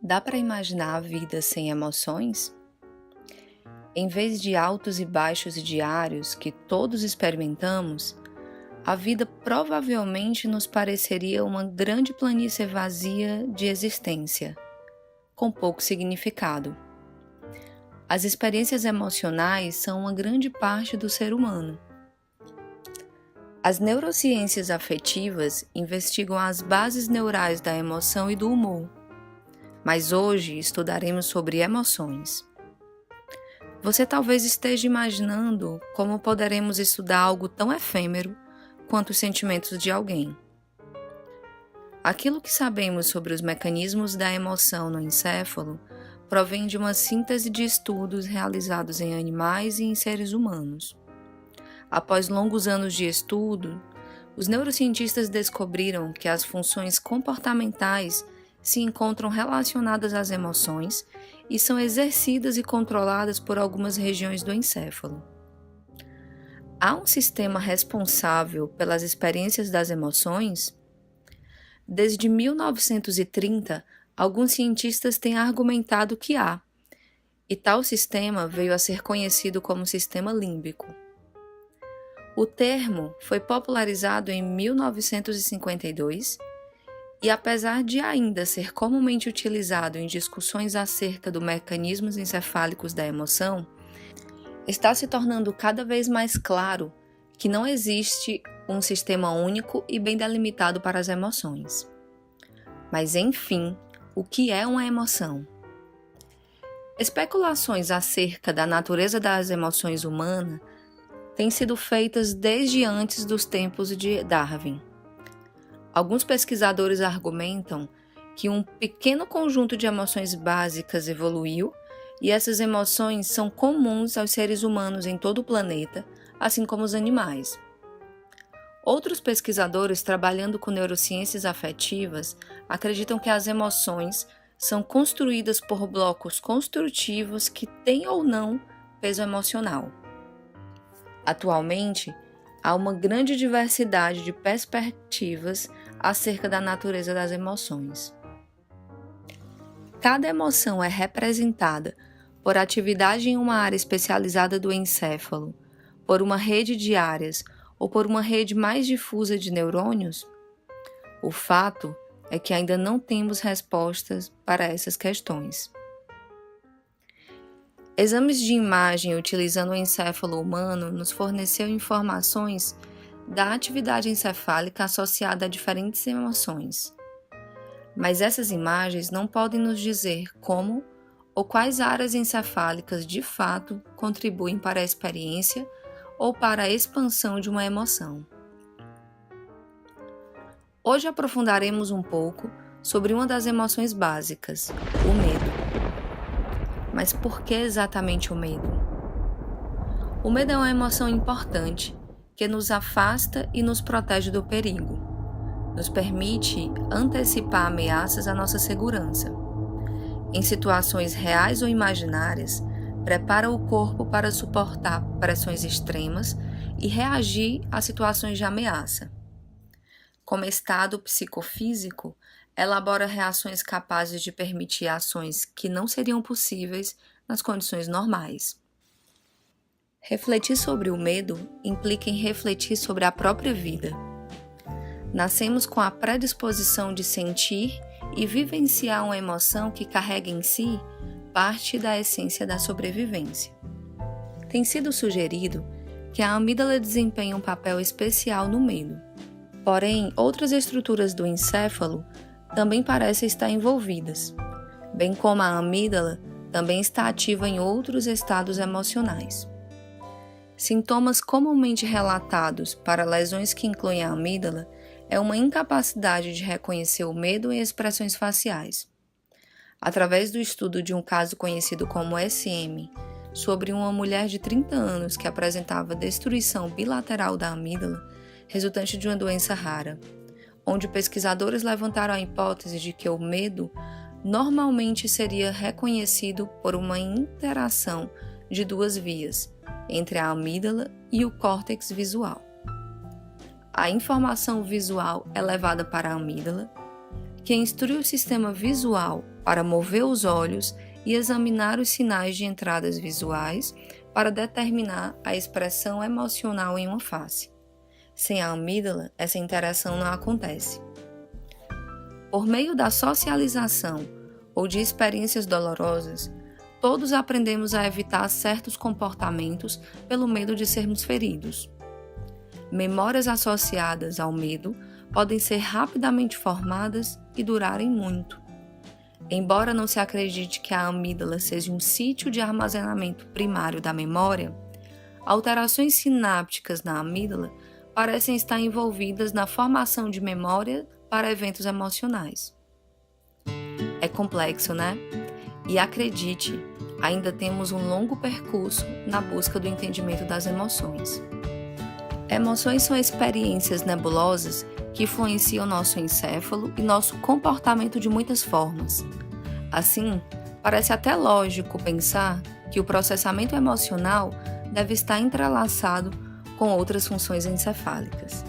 Dá para imaginar a vida sem emoções? Em vez de altos e baixos diários que todos experimentamos, a vida provavelmente nos pareceria uma grande planície vazia de existência, com pouco significado. As experiências emocionais são uma grande parte do ser humano. As neurociências afetivas investigam as bases neurais da emoção e do humor, mas hoje estudaremos sobre emoções. Você talvez esteja imaginando como poderemos estudar algo tão efêmero quanto os sentimentos de alguém. Aquilo que sabemos sobre os mecanismos da emoção no encéfalo provém de uma síntese de estudos realizados em animais e em seres humanos. Após longos anos de estudo, os neurocientistas descobriram que as funções comportamentais se encontram relacionadas às emoções e são exercidas e controladas por algumas regiões do encéfalo. Há um sistema responsável pelas experiências das emoções? Desde 1930, alguns cientistas têm argumentado que há, e tal sistema veio a ser conhecido como sistema límbico. O termo foi popularizado em 1952 e, apesar de ainda ser comumente utilizado em discussões acerca dos mecanismos encefálicos da emoção, está se tornando cada vez mais claro que não existe um sistema único e bem delimitado para as emoções. Mas, enfim, o que é uma emoção? Especulações acerca da natureza das emoções humanas têm sido feitas desde antes dos tempos de Darwin. Alguns pesquisadores argumentam que um pequeno conjunto de emoções básicas evoluiu e essas emoções são comuns aos seres humanos em todo o planeta, assim como os animais. Outros pesquisadores trabalhando com neurociências afetivas acreditam que as emoções são construídas por blocos construtivos que têm ou não peso emocional. Atualmente, há uma grande diversidade de perspectivas acerca da natureza das emoções. Cada emoção é representada por atividade em uma área especializada do encéfalo, por uma rede de áreas ou por uma rede mais difusa de neurônios? O fato é que ainda não temos respostas para essas questões. Exames de imagem utilizando o encéfalo humano nos forneceu informações da atividade encefálica associada a diferentes emoções. Mas essas imagens não podem nos dizer como ou quais áreas encefálicas de fato contribuem para a experiência ou para a expansão de uma emoção. Hoje aprofundaremos um pouco sobre uma das emoções básicas, o medo. Mas por que exatamente o medo? O medo é uma emoção importante que nos afasta e nos protege do perigo. Nos permite antecipar ameaças à nossa segurança. Em situações reais ou imaginárias, prepara o corpo para suportar pressões extremas e reagir a situações de ameaça. Como estado psicofísico, elabora reações capazes de permitir ações que não seriam possíveis nas condições normais. Refletir sobre o medo implica em refletir sobre a própria vida. Nascemos com a predisposição de sentir e vivenciar uma emoção que carrega em si parte da essência da sobrevivência. Tem sido sugerido que a amígdala desempenha um papel especial no medo. Porém, outras estruturas do encéfalo também parecem estar envolvidas, bem como a amígdala também está ativa em outros estados emocionais. Sintomas comumente relatados para lesões que incluem a amígdala é uma incapacidade de reconhecer o medo em expressões faciais. Através do estudo de um caso conhecido como SM, sobre uma mulher de 30 anos que apresentava destruição bilateral da amígdala, resultante de uma doença rara, onde pesquisadores levantaram a hipótese de que o medo normalmente seria reconhecido por uma interação de duas vias, entre a amígdala e o córtex visual. A informação visual é levada para a amígdala, que instrui o sistema visual para mover os olhos e examinar os sinais de entradas visuais para determinar a expressão emocional em uma face. Sem a amígdala, essa interação não acontece. Por meio da socialização ou de experiências dolorosas, todos aprendemos a evitar certos comportamentos pelo medo de sermos feridos. Memórias associadas ao medo podem ser rapidamente formadas e durarem muito. Embora não se acredite que a amígdala seja um sítio de armazenamento primário da memória, alterações sinápticas na amígdala parecem estar envolvidas na formação de memória para eventos emocionais. É complexo, né? E acredite, ainda temos um longo percurso na busca do entendimento das emoções. Emoções são experiências nebulosas que influenciam nosso encéfalo e nosso comportamento de muitas formas. Assim, parece até lógico pensar que o processamento emocional deve estar entrelaçado com outras funções encefálicas.